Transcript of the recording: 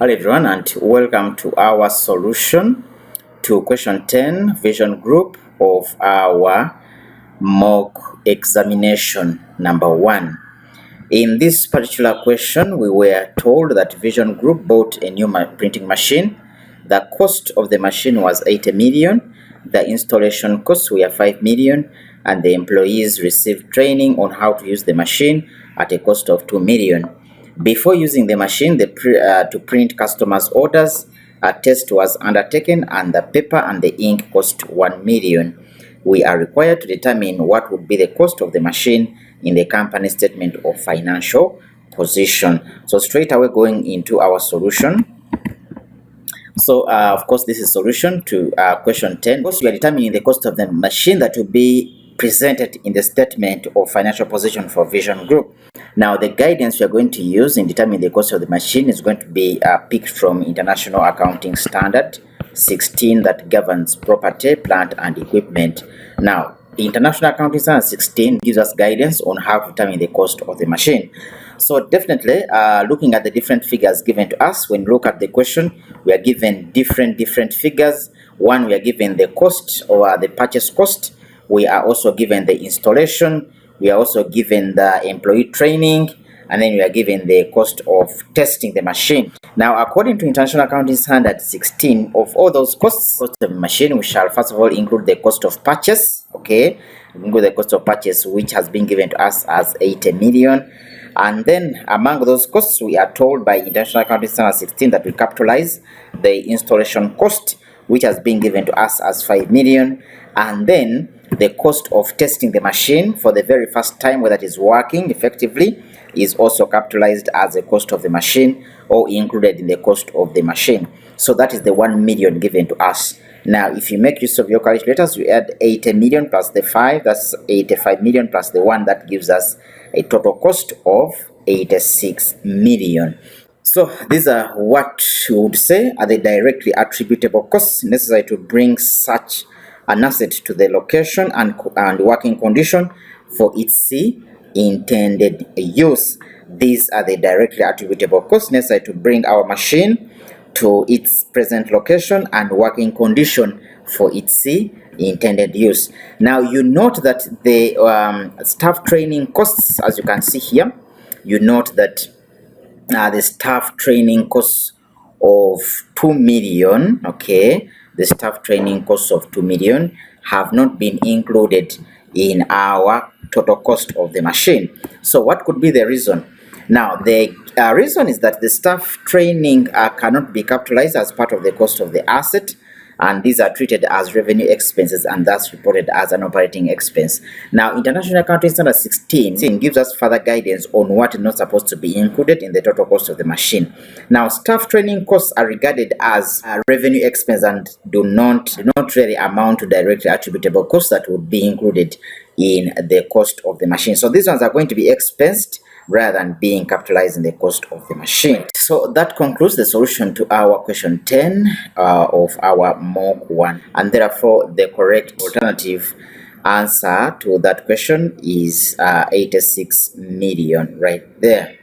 Hello everyone, and welcome to our solution to question 10 vision group of our mock examination number 1. In this particular question, we were told that vision group bought a new printing machine. The cost of the machine was 80 million, the installation costs were 5 million, and the employees received training on how to use the machine at a cost of 2 million. Before using the machine to print customers' orders, a test was undertaken and the paper and the ink cost 1 million. We are required to determine what would be the cost of the machine in the company statement of financial position. So straight away going into our solution. So of course this is solution to question 10. Of course we are determining the cost of the machine that will be presented in the statement of financial position for vision group. Now the guidance we are going to use in determining the cost of the machine is going to be picked from International Accounting Standard 16 that governs property, plant and equipment. Now the International Accounting Standard 16 gives us guidance on how to determine the cost of the machine. So definitely looking at the different figures given to us, when we look at the question, we are given different figures. One, we are given the cost or the purchase cost. We are also given the installation. We are also given the employee training, and then we are given the cost of testing the machine. Now, according to International Accounting Standard 16, of all those costs of the machine, we shall first of all include the cost of purchase. Okay, include the cost of purchase, which has been given to us as 80 million. And then among those costs, we are told by International Accounting Standard 16 that we capitalize the installation cost, which has been given to us as 5 million. And then the cost of testing the machine for the very first time, whether it is working effectively, is also capitalized as a cost of the machine or included in the cost of the machine. So that is the 1 million given to us. Now, if you make use of your calculators, you add 80 million plus the 5, that's 85 million plus the 1, that gives us a total cost of 86 million. So these are what we would say are the directly attributable costs necessary to bring such an asset to the location and working condition for its intended use. These are the directly attributable costs necessary to bring our machine to its present location and working condition for its intended use. Now you note that the staff training costs, as you can see here, you note that the staff training costs of 2 million, okay, the staff training costs of 2 million have not been included in our total cost of the machine. So what could be the reason? Now the reason is that the staff training cannot be capitalized as part of the cost of the asset, and these are treated as revenue expenses and thus reported as an operating expense. Now, International Accounting Standard 16 gives us further guidance on what is not supposed to be included in the total cost of the machine. Now, staff training costs are regarded as revenue expense and do not really amount to directly attributable costs that would be included in the cost of the machine. So these ones are going to be expensed rather than being capitalized in the cost of the machine. So that concludes the solution to our question 10 of our mock 1, and therefore the correct alternative answer to that question is 86 million right there.